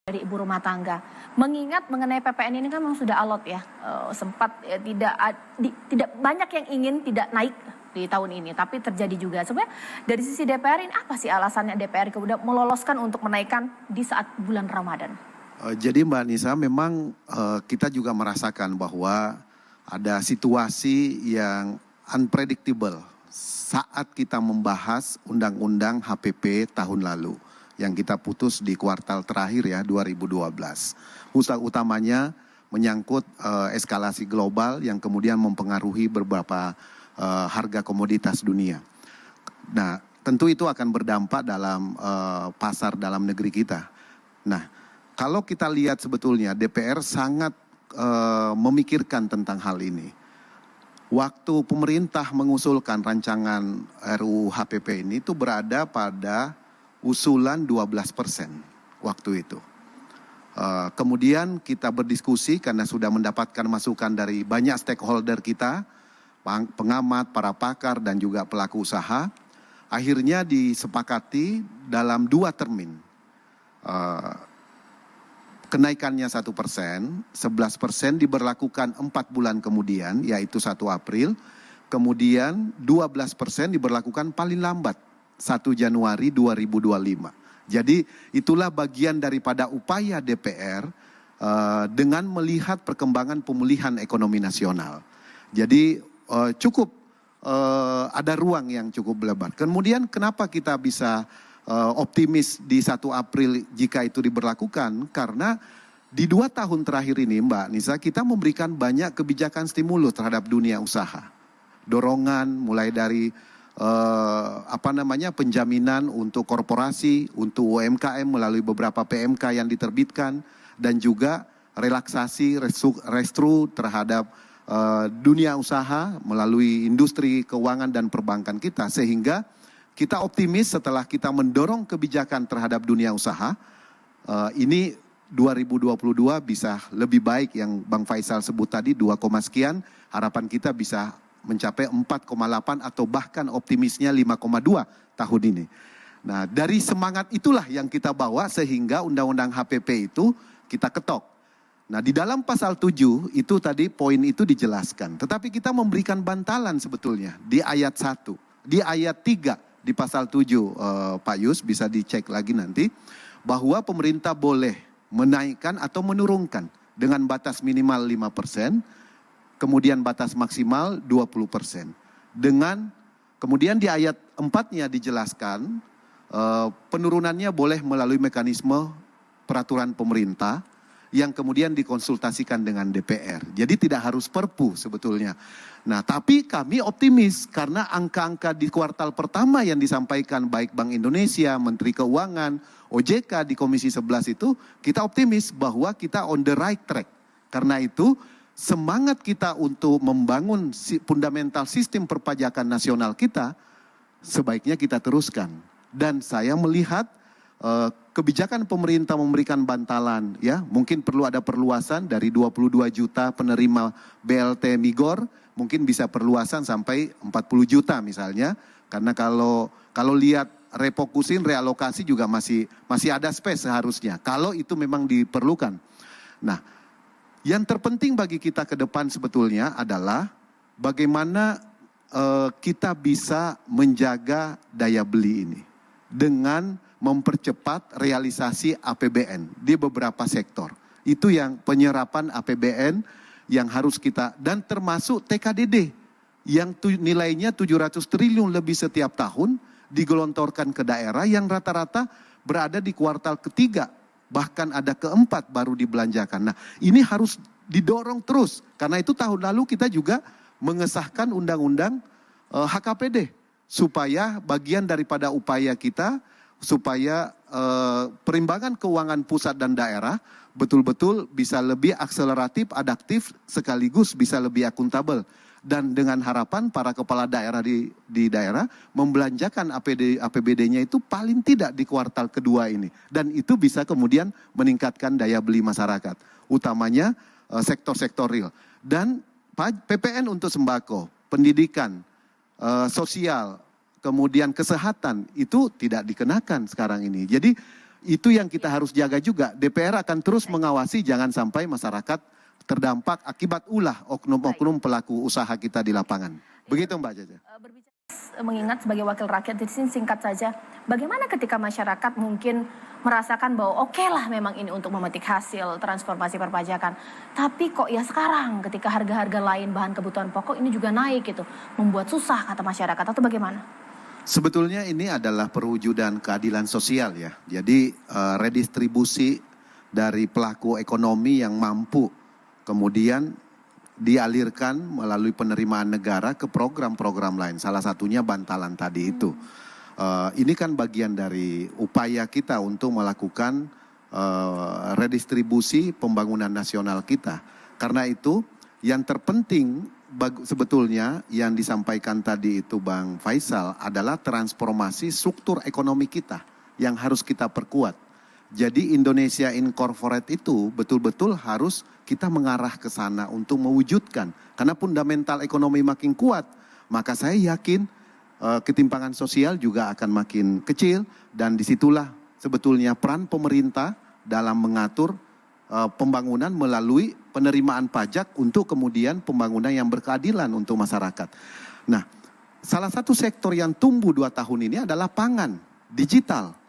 dari ibu rumah tangga. Mengingat mengenai PPN ini kan memang sudah alot ya, sempat tidak banyak yang ingin tidak naik di tahun ini, tapi terjadi juga. Sebenarnya dari sisi DPR ini apa sih alasannya DPR kemudian meloloskan untuk menaikkan di saat bulan Ramadan? Jadi Mbak Nisa memang kita juga merasakan bahwa ada situasi yang unpredictable saat kita membahas undang-undang HPP tahun lalu yang kita putus di kuartal terakhir ya 2012. Utamanya menyangkut eskalasi global yang kemudian mempengaruhi beberapa harga komoditas dunia. Nah, tentu itu akan berdampak dalam pasar dalam negeri kita. Nah, kalau kita lihat sebetulnya DPR sangat memikirkan tentang hal ini. Waktu pemerintah mengusulkan rancangan RUU HPP ini itu berada pada usulan 12% waktu itu. Kemudian kita berdiskusi karena sudah mendapatkan masukan dari banyak stakeholder kita, pengamat, para pakar dan juga pelaku usaha. Akhirnya disepakati dalam 2 termin. Kenaikannya 1%, 11% diberlakukan 4 bulan kemudian, yaitu 1 April. Kemudian 12% diberlakukan paling lambat 1 Januari 2025. Jadi itulah bagian daripada upaya DPR dengan melihat perkembangan pemulihan ekonomi nasional. Jadi cukup ada ruang yang cukup lebar. Kemudian kenapa kita bisa optimis di 1 April jika itu diberlakukan? Karena di 2 tahun terakhir ini Mbak Nisa, kita memberikan banyak kebijakan stimulus terhadap dunia usaha. Dorongan mulai dari penjaminan untuk korporasi, untuk UMKM melalui beberapa PMK yang diterbitkan, dan juga relaksasi restru terhadap dunia usaha melalui industri keuangan dan perbankan kita, sehingga kita optimis setelah kita mendorong kebijakan terhadap dunia usaha, ini 2022 bisa lebih baik yang Bang Faisal sebut tadi 2, sekian, harapan kita bisa mencapai 4,8 atau bahkan optimisnya 5,2 tahun ini. Nah, dari semangat itulah yang kita bawa sehingga undang-undang HPP itu kita ketok. Nah, di dalam pasal 7 itu tadi poin itu dijelaskan, tetapi kita memberikan bantalan sebetulnya di ayat 1, di ayat 3 di pasal 7 Pak Yus bisa dicek lagi nanti, bahwa pemerintah boleh menaikkan atau menurunkan dengan batas minimal 5%, kemudian batas maksimal 20%. Kemudian di ayat 4-nya dijelaskan penurunannya boleh melalui mekanisme peraturan pemerintah yang kemudian dikonsultasikan dengan DPR. Jadi tidak harus Perpu sebetulnya. Nah, tapi kami optimis karena angka-angka di kuartal pertama yang disampaikan baik Bank Indonesia, Menteri Keuangan, OJK di Komisi 11 itu, kita optimis bahwa kita on the right track. Karena itu semangat kita untuk membangun fundamental sistem perpajakan nasional kita sebaiknya kita teruskan. Dan saya melihat kebijakan pemerintah memberikan bantalan, ya mungkin perlu ada perluasan dari 22 juta penerima BLT Migor, mungkin bisa perluasan sampai 40 juta misalnya, karena kalau lihat refokusin, realokasi juga masih ada space seharusnya, kalau itu memang diperlukan. Nah, yang terpenting bagi kita ke depan sebetulnya adalah bagaimana kita bisa menjaga daya beli ini dengan mempercepat realisasi APBN di beberapa sektor. Itu yang penyerapan APBN yang harus kita, dan termasuk TKDD yang nilainya 700 triliun lebih setiap tahun digelontorkan ke daerah yang rata-rata berada di kuartal ketiga, bahkan ada keempat baru dibelanjakan. Nah, ini harus didorong terus, karena itu tahun lalu kita juga mengesahkan undang-undang HKPD, supaya bagian daripada upaya kita supaya perimbangan keuangan pusat dan daerah betul-betul bisa lebih akseleratif, adaptif, sekaligus bisa lebih akuntabel. Dan dengan harapan para kepala daerah di daerah membelanjakan APBD-nya itu paling tidak di kuartal kedua ini. Dan itu bisa kemudian meningkatkan daya beli masyarakat, utamanya sektor-sektor real. Dan PPN untuk sembako, pendidikan, sosial, kemudian kesehatan itu tidak dikenakan sekarang ini. Jadi Itu yang kita harus jaga juga. DPR akan terus mengawasi jangan sampai masyarakat terdampak akibat ulah oknum-oknum pelaku usaha kita di lapangan. Begitu Mbak Caca. Mengingat sebagai wakil rakyat di sini singkat saja, bagaimana ketika masyarakat mungkin merasakan bahwa oke lah memang ini untuk memetik hasil transformasi perpajakan, tapi kok ya sekarang ketika harga-harga lain bahan kebutuhan pokok ini juga naik gitu, membuat susah kata masyarakat atau bagaimana? Sebetulnya ini adalah perwujudan keadilan sosial ya. Jadi redistribusi dari pelaku ekonomi yang mampu kemudian dialirkan melalui penerimaan negara ke program-program lain. Salah satunya bantalan tadi itu. Ini kan bagian dari upaya kita untuk melakukan redistribusi pembangunan nasional kita. Karena itu yang terpenting sebetulnya yang disampaikan tadi itu Bang Faisal adalah transformasi struktur ekonomi kita yang harus kita perkuat. Jadi Indonesia Incorporate itu betul-betul harus kita mengarah ke sana untuk mewujudkan. Karena fundamental ekonomi makin kuat, maka saya yakin ketimpangan sosial juga akan makin kecil. Dan disitulah sebetulnya peran pemerintah dalam mengatur pembangunan melalui penerimaan pajak untuk kemudian pembangunan yang berkeadilan untuk masyarakat. Nah, salah satu sektor yang tumbuh 2 tahun ini adalah pangan, digital.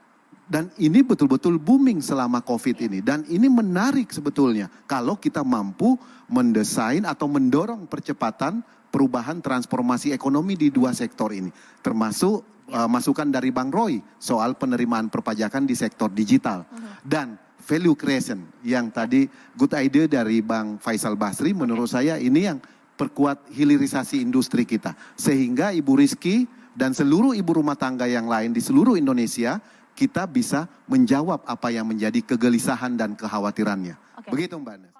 Dan ini betul-betul booming selama COVID ini. Dan ini menarik sebetulnya kalau kita mampu mendesain atau mendorong percepatan perubahan transformasi ekonomi di 2 sektor ini. Termasuk masukan dari Bang Roy soal penerimaan perpajakan di sektor digital. Dan value creation yang tadi good idea dari Bang Faisal Basri, menurut saya ini yang perkuat hilirisasi industri kita. Sehingga Ibu Rizky dan seluruh ibu rumah tangga yang lain di seluruh Indonesia, kita bisa menjawab apa yang menjadi kegelisahan dan kekhawatirannya. Begitu Mbak Nes.